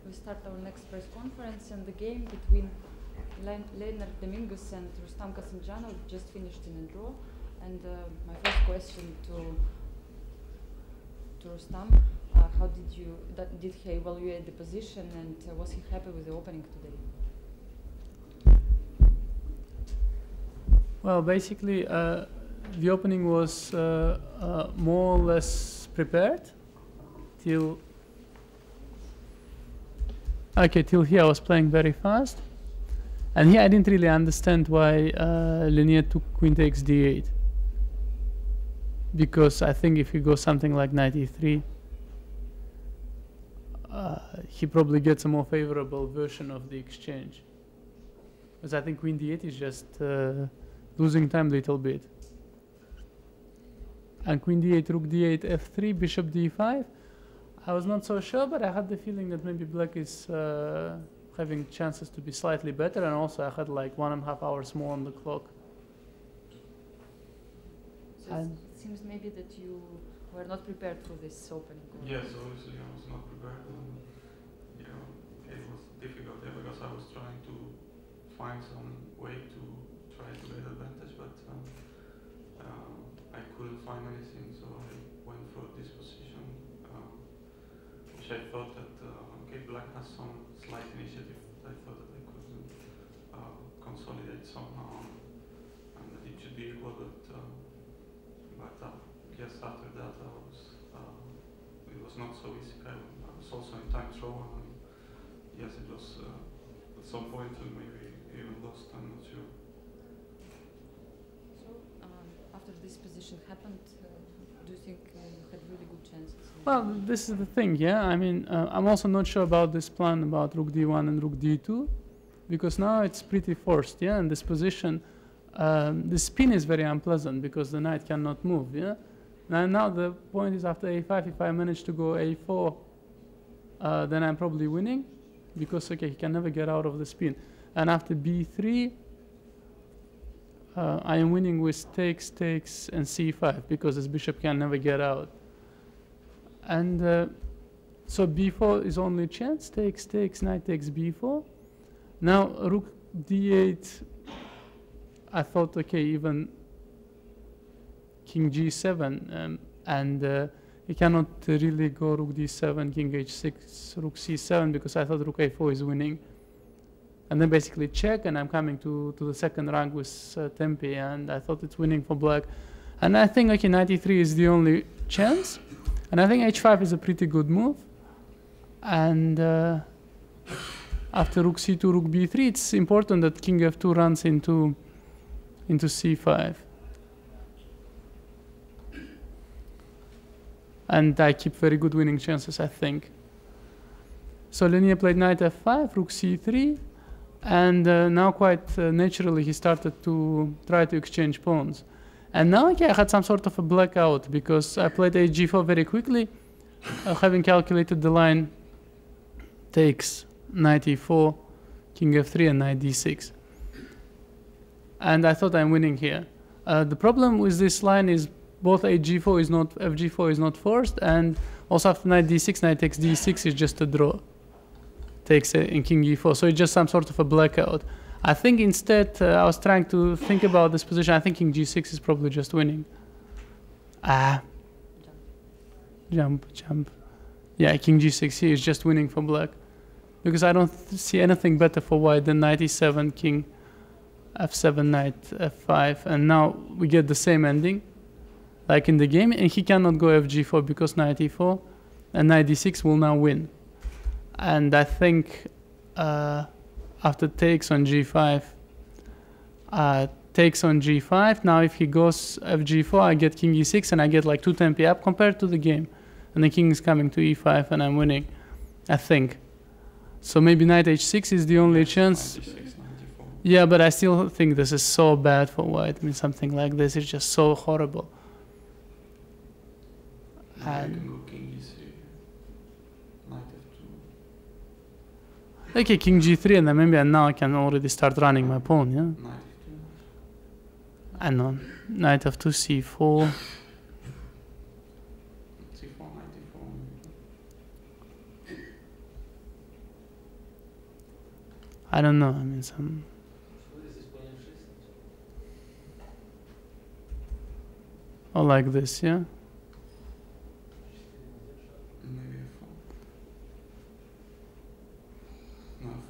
we start our next press conference, and the game between Leonard Dominguez and Rustam Kasimdzhanov just finished in a draw. And my first question to Rustam, how did he evaluate the position, and was he happy with the opening today? Well, basically, the opening was more or less prepared till here I was playing very fast, and here I didn't really understand why Lenier took queen takes d8, because I think if you go something like knight e3, he probably gets a more favorable version of the exchange, because I think queen d8 is just losing time a little bit. And queen d8, rook d8, f3, bishop d5. I was not so sure, but I had the feeling that maybe black is having chances to be slightly better, and also I had like 1.5 hours more on the clock. So it seems maybe that you were not prepared for this opening. Yes, obviously I was not prepared, and it was difficult because I was trying to find some way to try to get advantage, but I couldn't find anything, so I went for this position, which I thought that black has some slight initiative. I thought that I could consolidate somehow, and that it should be equal, but yes, after that it was not so easy. I was also in time throw, and yes, it was at some point maybe even lost. I'm not sure. So after this position happened, do you think you had really good chances? Well, this is the thing, yeah. I mean, I'm also not sure about this plan about rook d1 and rook d2, because now it's pretty forced, yeah. In this position, the spin is very unpleasant because the knight cannot move, yeah. And now the point is after a5, if I manage to go a4, then I'm probably winning, because he can never get out of the spin. And after b3, I am winning with takes, takes, and c5, because this bishop can never get out. And so b4 is only chance, takes, takes, knight takes b4. Now rook d8, I thought, even king g7, and he cannot really go rook d7, king h6, rook c7, because I thought rook a4 is winning. And then basically check, and I'm coming to the second rank with Tempe, and I thought it's winning for black. And I think, knight e3 is the only chance. And I think h5 is a pretty good move. And after rook c2, rook b3, it's important that king f2 runs into c5. And I keep very good winning chances, I think. So Lenier played knight f5, rook c3, and now quite naturally he started to try to exchange pawns. And now I had some sort of a blackout, because I played hg4 very quickly, having calculated the line takes knight e4, king f3, and knight d6. And I thought I'm winning here. The problem with this line is both hg4 is not, fg4 is not forced, and also after knight d6, knight takes d6 is just a draw. Takes in king e4, so it's just some sort of a blackout. I think instead I was trying to think about this position. I think king g6 is probably just winning. Jump. Yeah, king g6 here is just winning for black, because I don't see anything better for white than knight e7, king f7, knight f5, and now we get the same ending like in the game, and he cannot go fg4 because knight e4, and knight d6 will now win. And I think after takes on g5, now if he goes fg4, I get king e6, and I get like 2 tempi up compared to the game. And the king is coming to e5, and I'm winning, I think. So maybe knight h6 is the only chance. 96, 94. Yeah, but I still think this is so bad for white. I mean, something like this is just so horrible. And you can go king e3, knight f2. Okay, king g3, and then maybe now I can already start running my pawn, yeah? Knight f2. I know. Knight f2, c4. c4, knight e4. I don't know. I mean, some. Or like this, yeah. Maybe a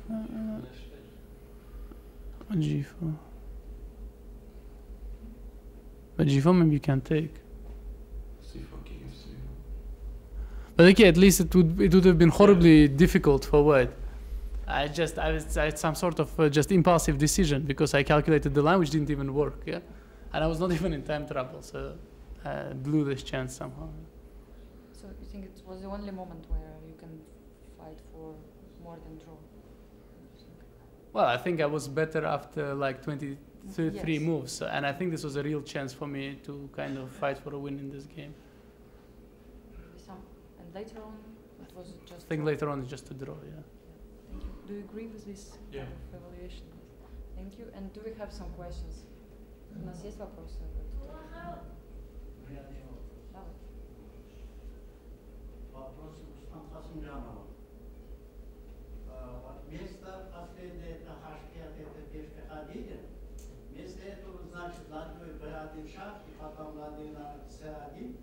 4. No. G4. But G4 maybe you can take. C4 king f3. But okay, at least it would have been horribly difficult for white. I had some sort of just impulsive decision because I calculated the line which didn't even work, yeah, and I was not even in time trouble, so I blew this chance somehow. So you think it was the only moment where you can fight for more than draw? Well, I think I was better after like 23 Yes. moves, and I think this was a real chance for me to kind of fight for a win in this game. Maybe some, and later on it was just. I think draw. later on it's just a draw, yeah. Thank you. Do you agree with this Yeah. kind of evaluation? Thank you. And do we have some questions? У нас есть вопросы? Давай. Вопрос Рустам Хасымжанова. Вместо последнего это H5, это пешка ходили. Вместо этого, значит, ладьей B1 шаг и потом ладьей на C1.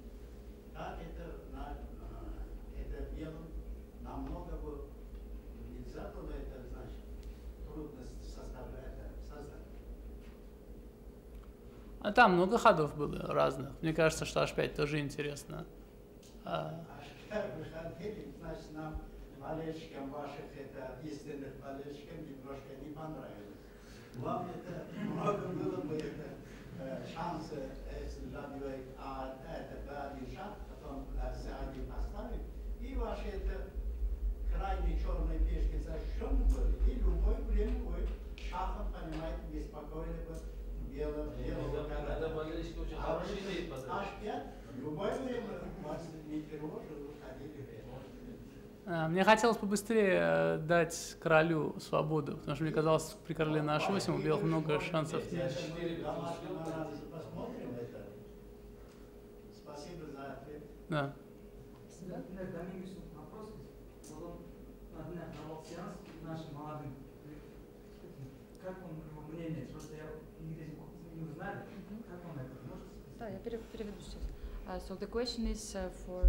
Как это белым намного бы нельзя было это, значит, трудность создать. А там много ходов было разных. Мне кажется, что H5 тоже интересно. Выходили, значит, нам болельщикам ваших, это истинных болельщикам немножко не понравилось. Вам это много было бы шансы, если ладьей, это B1 шаг, потом C1 поставить, и ваши это крайне черные пешки защищены были, и любое время вы шахом, понимаете, беспокойно бы белого Когда болельщики очень хорошие идеи подают. H5, любое время вас не тревожит, выходили в Мне хотелось побыстрее дать королю свободу, потому что мне казалось, при короле на H8 у белых много шансов. Посмотрим это. Спасибо за ответ. Да. Домингусу вопрос. Вот он давал сеанс нашим молодым. Как он, его мнение, просто я нигде не узнали, как он это может сказать? Да, я переведу сейчас. So the question is for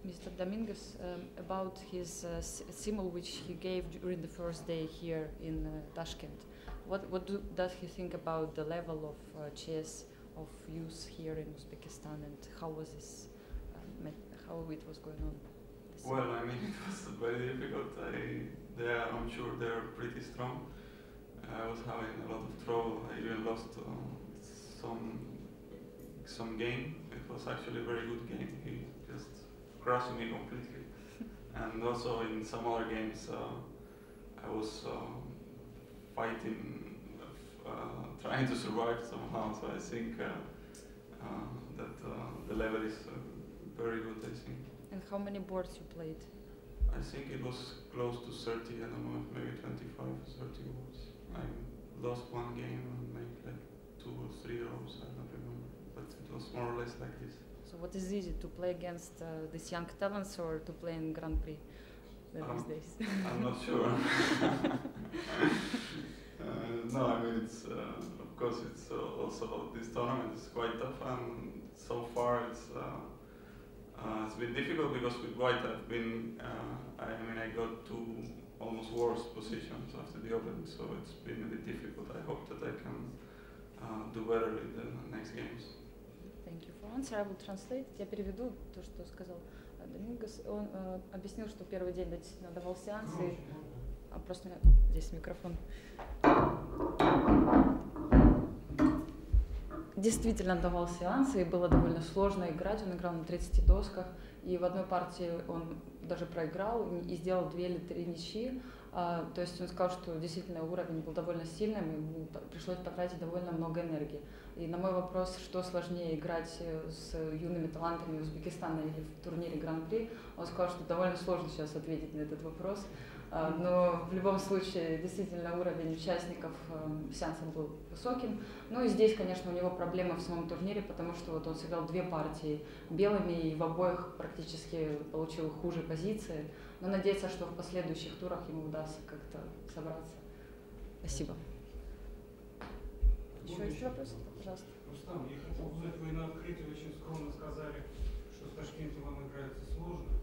Mr. Dominguez about his symbol which he gave during the first day here in Tashkent. What does he think about the level of chess of youth here in Uzbekistan, and how was this? How it was going on? Well, I mean, it was very difficult. I'm sure they're pretty strong. I was having a lot of trouble. I even lost some game. It was actually a very good game. He just crushed me completely. And also in some other games, I was fighting, trying to survive somehow. So I think that the level is very good, I think. And how many boards you played? I think it was close to 30, I don't know, maybe 25 or 30 boards. I lost one game and made like 2 or 3 draws, I don't remember. But it was more or less like this. So what is easy, to play against these young talents or to play in Grand Prix these days? I'm not sure. No, I mean, it's of course it's also this tournament is quite tough, and so far it's been difficult because with white I've been I got to almost worst positions after the opening, so it's been a bit difficult. I hope that I can do better in the next games. Thank you for answer. I will translate. Я переведу то, что сказал Домингос. Он объяснил, что первый день действительно давал сеансы. Просто здесь микрофон. Действительно давал сеансы, и было довольно сложно играть. Он играл на 30 досках, и в одной партии он даже проиграл и сделал 2 или 3 ничьи. То есть он сказал, что действительно уровень был довольно сильным, и ему пришлось потратить довольно много энергии. И на мой вопрос, что сложнее играть с юными талантами Узбекистана или в турнире Гран-при, он сказал, что довольно сложно сейчас ответить на этот вопрос. Но в любом случае, действительно, уровень участников сеанса был высоким. Ну и здесь, конечно, у него проблемы в самом турнире, потому что вот он сыграл 2 партии белыми и в обоих практически получил хуже позиции. Но надеется, что в последующих турах ему удастся как-то собраться. Спасибо. Еще есть вопросы? Пожалуйста. Рустам, я хотел узнать, вы на открытии очень скромно сказали, что в Ташкенте вам играется сложно,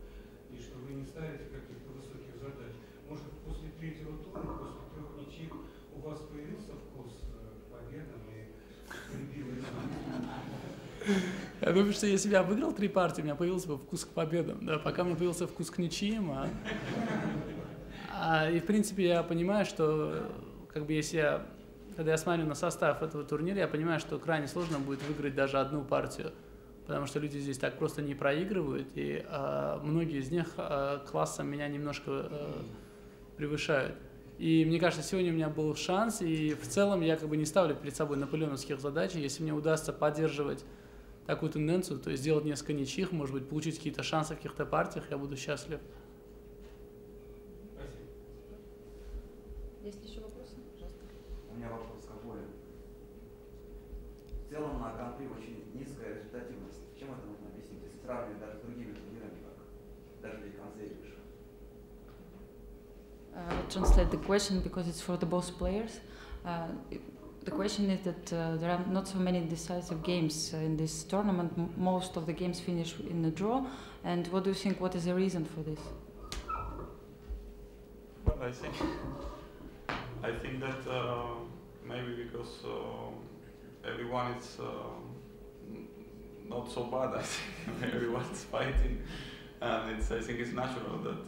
и что вы не ставите каких-то высоких задач. Может, после третьего тура, после 3 ничьих, у вас появился вкус к победам и любимый? Я думаю, что если бы я выиграл 3 партии, у меня появился бы вкус к победам. Да, пока у меня появился вкус к ничьим. И в принципе я понимаю, что как бы если когда я смотрю на состав этого турнира, я понимаю, что крайне сложно будет выиграть даже одну партию, потому что люди здесь так просто не проигрывают, и многие из них классом меня немножко превышают. И мне кажется, сегодня у меня был шанс, и в целом я как бы не ставлю перед собой наполеоновских задач. Если мне удастся поддерживать такую тенденцию, то есть сделать несколько ничьих, может быть, получить какие-то шансы в каких-то партиях, я буду счастлив. Спасибо. Есть еще вопросы? Пожалуйста. У меня вопрос к обоим. В целом на Гран-при очень низкая результативность. Чем это можно объяснить, если сравнивать даже с другими турнирами, как даже Виконсей выше? I'll translate the question because it's for the both players. The question is that there are not so many decisive games in this tournament. Most of the games finish in a draw. And what do you think? What is the reason for this? Well, I think that maybe because everyone is not so bad. I think everyone's fighting, and I think it's natural that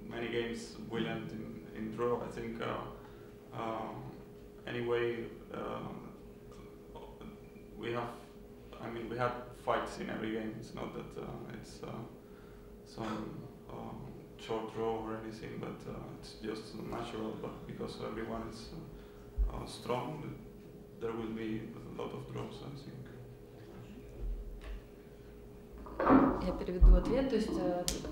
many games will end in draw. I think anyway we have fights in every game. It's not that it's some short draw or anything, but it's just natural. But because everyone is strong, there will be a lot of draws, I think. Я переведу ответ. То есть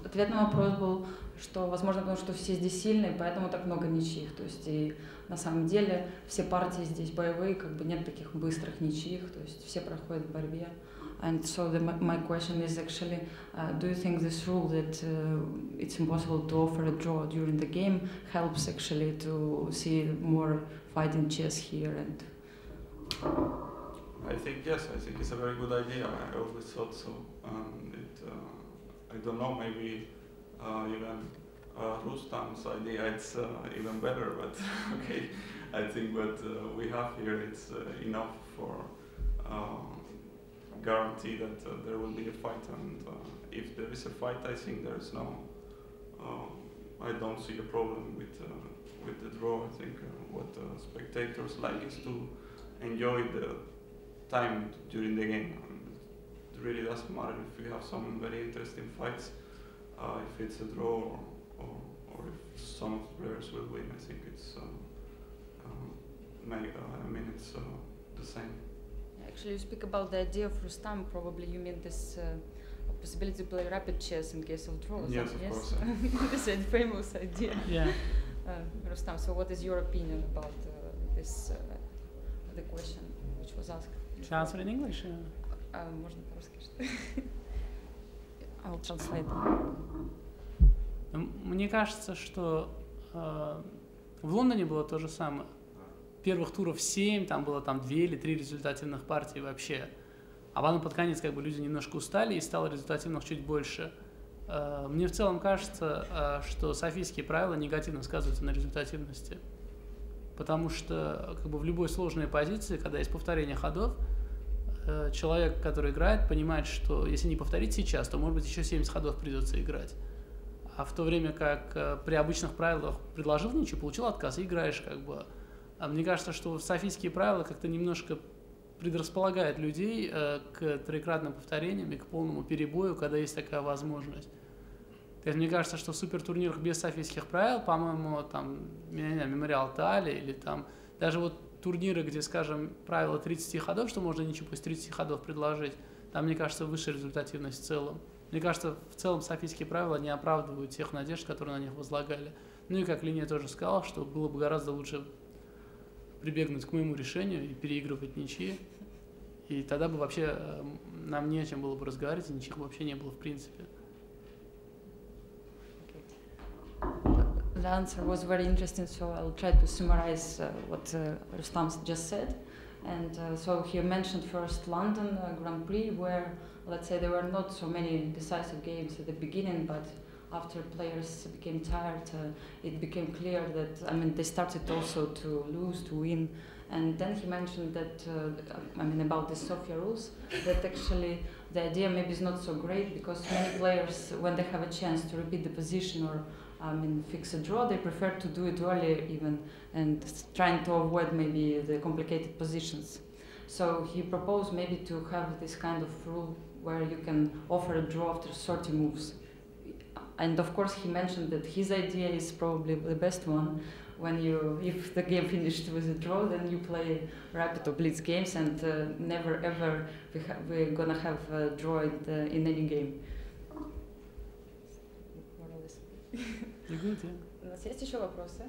ответ на вопрос был, что, возможно, потому что все здесь сильные, поэтому так много ничьих. То есть и на самом деле все партии здесь боевые, как бы нет таких быстрых ничьих, то есть все проходят в борьбе. And so my question is actually, do you think this rule that it's impossible to offer a draw during the game helps actually to see more fighting chess here? And I think yes. I think it's a very good idea. I always thought so. I don't know. Maybe even Rustam's idea it's even better. But okay, I think what we have here it's enough for guarantee that there will be a fight. And if there is a fight, I think there is no. I don't see a problem with the draw. I think what spectators like is to enjoy the time during the game. It really doesn't matter if we have some very interesting fights, if it's a draw or if some of the players will win. I think it's it's the same. actually, you speak about the idea of Rustam. Probably you mean this possibility to play rapid chess in case of draws. Yes, of course. This is a famous idea. Yeah. Rustam, so what is your opinion about this the question which was asked? Should I answer in English? Можно по-русски, что? I will translate. Мне кажется, что в Лондоне было то же самое. Первых туров 7, там было 2 или 3 результативных партии вообще. А потом под конец как бы люди немножко устали и стало результативных чуть больше. Мне в целом кажется, что софийские правила негативно сказываются на результативности. Потому что как бы в любой сложной позиции, когда есть повторение ходов, человек, который играет, понимает, что если не повторить сейчас, то, может быть, еще 70 ходов придется играть. А в то время как при обычных правилах предложил ничью, получил отказ и играешь как бы. А мне кажется, что софийские правила как-то немножко предрасполагают людей к троекратным повторениям и к полному перебою, когда есть такая возможность. То есть мне кажется, что в супертурнирах без софийских правил, по-моему, Мемориал Тали или даже вот турниры, где, скажем, правило 30 ходов, что можно ничего после 30 ходов предложить, там, мне кажется, высшая результативность в целом. Мне кажется, в целом софийские правила не оправдывают тех надежд, которые на них возлагали. Ну и как Линия тоже сказал, что было бы гораздо лучше прибегнуть к моему решению и переигрывать ничьи. И тогда бы вообще нам не о чем было бы разговаривать, и ничьих вообще не было в принципе. the answer was very interesting, so I'll try to summarize what Rustam just said. And so he mentioned first London Grand Prix, where, let's say, there were not so many decisive games at the beginning, but after players became tired, it became clear that, I mean, they started also to lose, to win. And then he mentioned that, I mean, about the Sofia rules, that actually the idea maybe is not so great, because many players, when they have a chance to repeat the position or, I mean, fix a draw, they prefer to do it earlier even, and trying to avoid maybe the complicated positions. So he proposed maybe to have this kind of rule where you can offer a draw after 30 moves. And of course he mentioned that his idea is probably the best one. When you, if the game finished with a draw, then you play rapid or blitz games, and never ever we're gonna have a draw in any game. You У нас есть еще вопросы?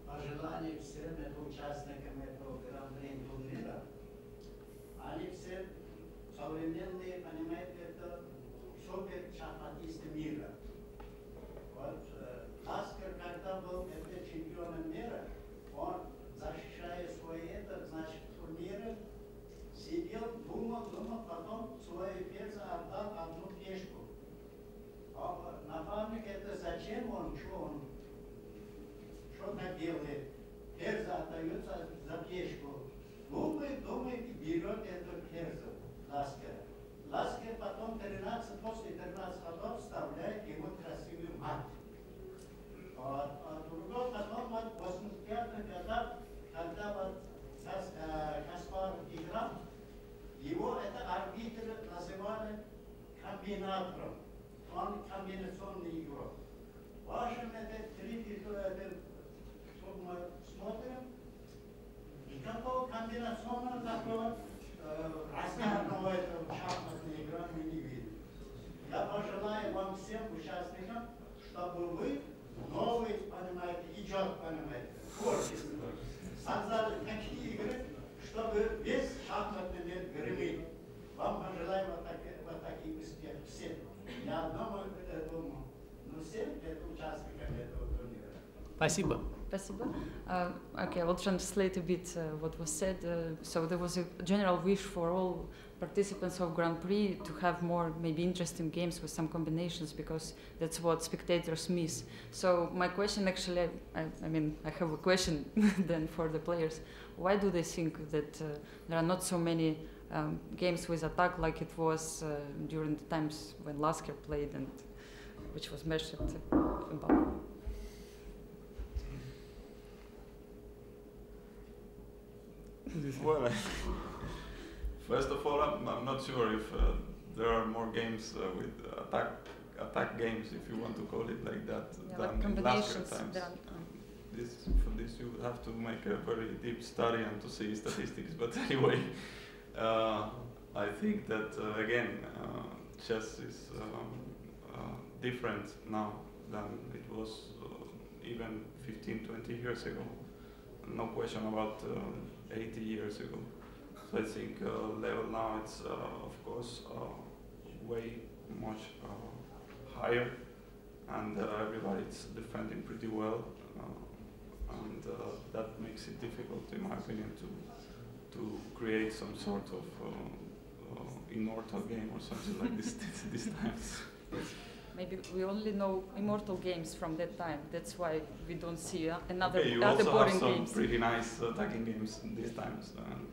Пожелание всем участникам этого гран-при турнира. Они все современные, понимаете, это супер шахматисты мира. Вот Ласкер, когда был чемпионом мира, он, защищая свои турниры, сидел, думал, потом свою пьесу отдал одну пешку. Напарник, это зачем он, что так делает? Перза отдается за пешку. Думает, берет эту перзу Ласкера. Ласкер потом после 13 ходов вставляет ему красивую мат. А другой потом в 85-х годах, когда Каспаров играл, его это арбитры называли комбинатором. Он комбинационный игрок. В вашем мы смотрим, никакого комбинационного такого размерного шахматной игры мы не видим. Я пожелаю вам всем участникам, чтобы вы новый, понимаете, идет, понимаете, творчество, создали такие игры, чтобы весь шахматный мир гремел. Вам пожелаю вот таких успехов всем. Не одному думаю, но всем участникам этого турнира. Спасибо. Спасибо. Okay, I will translate a bit what was said. So there was a general wish for all participants of Grand Prix to have more maybe interesting games with some combinations, because that's what spectators miss. So my question actually, I mean, I have a question then for the players. Why do they think that there are not so many games with attack like it was during the times when Lasker played, and which was measured above? Well, first of all, I'm not sure if there are more games with attack games, if you want to call it like that, than in Lasker times. For this you have to make a very deep study and to see statistics. But anyway, I think that again, chess is different now than it was even 15-20 years ago. No question about 80 years ago. So I think level now it's of course way much higher, and everybody's defending pretty well, and that makes it difficult, in my opinion, to create some sort of immortal game or something like this these times. Maybe we only know immortal games from that time. That's why we don't see another you other also boring have some games. pretty nice attacking games these times, and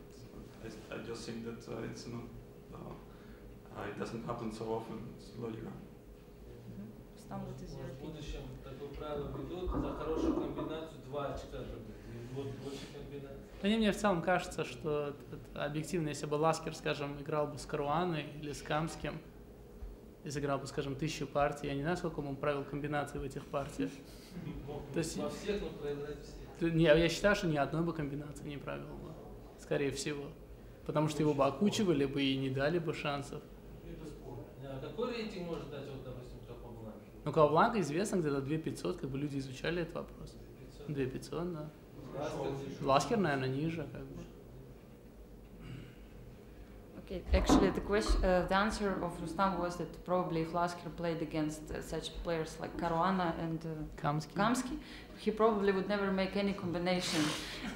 I just think that it's not. It doesn't happen so often. It's logical. В будущем такое правило ведут за хорошую комбинацию 2 очка. Больше комбинаций. Мне в целом кажется, что объективно, если бы Ласкер, скажем, играл бы с Каруаной или с Камским, и сыграл бы, скажем, 1000 партий, я не знаю, сколько он правил комбинаций в этих партиях. То есть, во всех, но проиграть все. Я считаю, что ни одной бы комбинации не правил бы, скорее всего. Потому что его бы окучивали бы и не дали бы шансов. А какой рейтинг может дать, вот, допустим, Капабланка? Ну, Капабланка известно, где-то 2500, как бы люди изучали этот вопрос. 2500, да. Ласкер, Ласкер, наверное, ниже, как бы. Okay, actually, the answer of Rustam was that probably if Lasker played against such players like Caruana and Kamsky, he probably would never make any combination.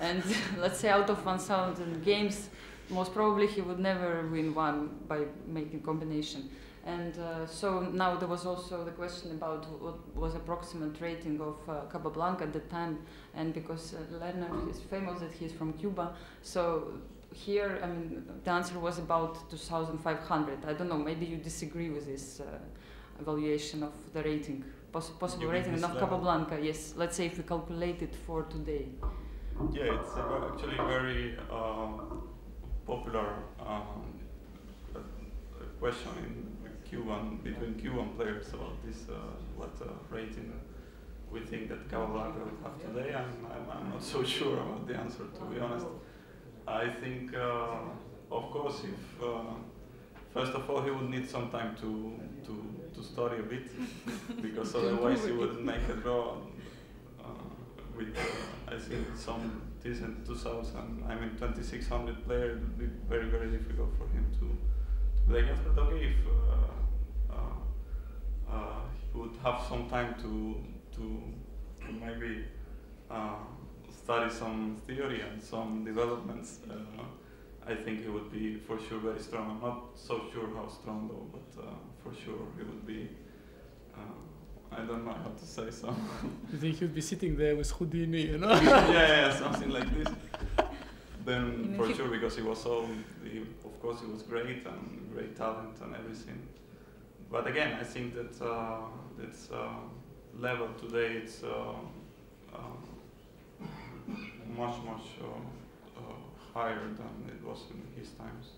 And let's say out of 1,000 games, most probably he would never win one by making combination. And so now there was also the question about what was approximate rating of Capablanca at the time, and because Lerner is famous that he's from Cuba, so here, I mean, the answer was about 2,500. I don't know, maybe you disagree with this evaluation of the rating, possible rating of Capablanca, yes, let's say if we calculate it for today. Yeah, it's actually very popular question between Cuban players about this, what rating we think that Capablanca will have today. I'm not so sure about the answer, to be honest. I think, of course, if first of all he would need some time to study a bit, because otherwise he wouldn't make a draw with I think some decent 2,000. I mean 2,600 players. It would be very, very difficult for him to play against. But okay, if he would have some time to maybe study some theory and some developments, I think he would be for sure very strong. I'm not so sure how strong though, but for sure he would be, I don't know how to say so. You think he would be sitting there with Houdini, you know? yeah, something like this. Then for sure, because he was so, of course he was great and great talent and everything. But again, I think that this level today, it's much higher than it was in his times.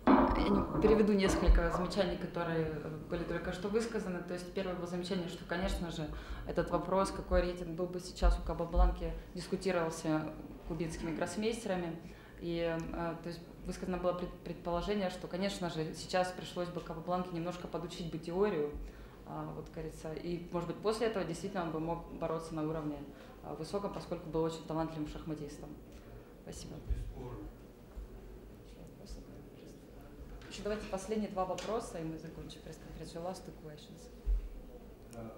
Я переведу несколько замечаний, которые были только что высказаны. То есть первое было замечание, что, конечно же, этот вопрос, какой рейтинг был бы сейчас у Капабланки, дискутировался кубинскими гроссмейстерами. И то есть высказано было предположение, что, конечно же, сейчас пришлось бы Капабланке немножко подучить бы теорию, вот, кажется, и, может быть, после этого действительно он бы мог бороться на уровне высоком, поскольку был очень талантливым шахматистом. Спасибо. Еще давайте последние два вопроса, и мы закончим пресс-конференцию. Last two questions.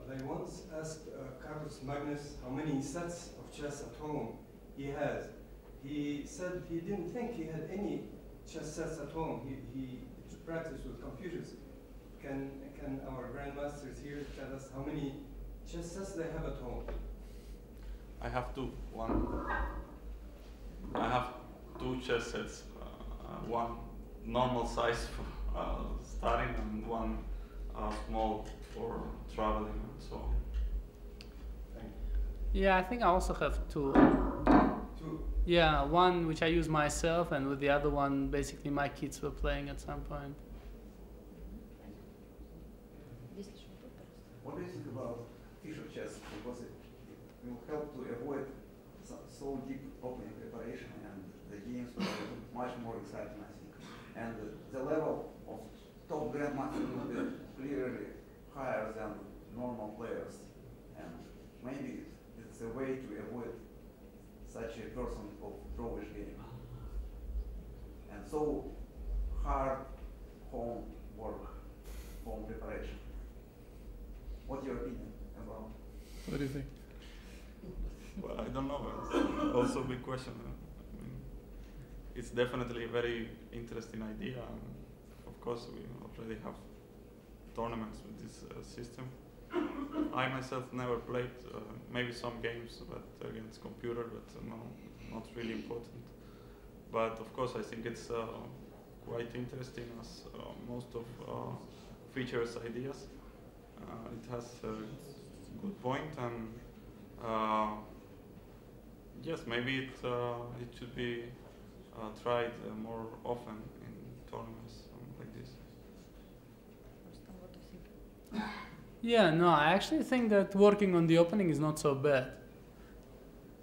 They once asked Carlos Magnus how many sets of chess at home he has. He said he didn't think he had any chess sets at home. He practiced with computers. Can our grandmasters here tell us how many chess sets they have at home? I have two. I have two chess sets. One normal size for starting and one small for traveling and so on. Yeah, I think I also have two. Two? Yeah, one which I use myself, and with the other one, basically my kids were playing at some point. What do you think about Fischer chess? Because it will help to avoid so deep opening preparation, and the games will be much more exciting, I think. And the level of top grandmasters will be clearly higher than normal players. And maybe it's a way to avoid such a person of drawish game. And so hard home work, home preparation. What's your opinion about? What do you think? Well, I don't know. It's also a big question. I mean, it's definitely a very interesting idea. Of course, we already have tournaments with this system. I myself never played, maybe some games, but against computer, but no, not really important. But of course, I think it's quite interesting as most of features ideas. It has a good point, and yes, maybe it should be tried more often in tournaments like this. Yeah, no, I actually think that working on the opening is not so bad.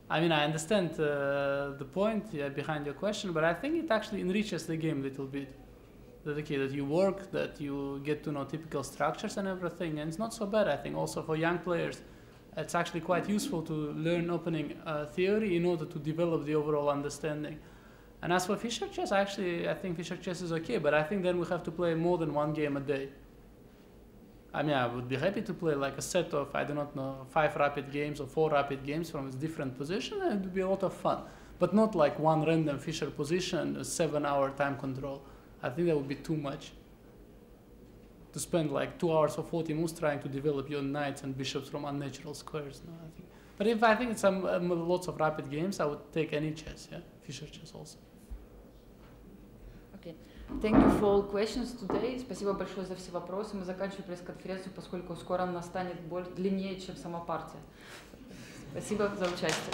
I mean, I understand the point behind your question, but I think it actually enriches the game a little bit. That you work, that you get to know typical structures and everything, and it's not so bad, I think. Also for young players, it's actually quite useful to learn opening theory in order to develop the overall understanding. And as for Fischer chess, actually, I think Fischer chess is okay, but I think then we have to play more than one game a day. I mean, I would be happy to play like a set of, I do not know, 5 rapid games or 4 rapid games from a different position, and it would be a lot of fun. But not like one random Fischer position, a 7-hour time control. I think that would be too much. To spend like 2 hours or 40 moves trying to develop your knights and bishops from unnatural squares. No, I think. But if I think it's lots of rapid games, I would take any chess, yeah, Fischer chess also. Okay. Thank you for all questions today. Спасибо большое за все вопросы. Мы заканчиваем пресс-конференцию, поскольку скоро она станет длиннее, чем сама партия. Спасибо за участие.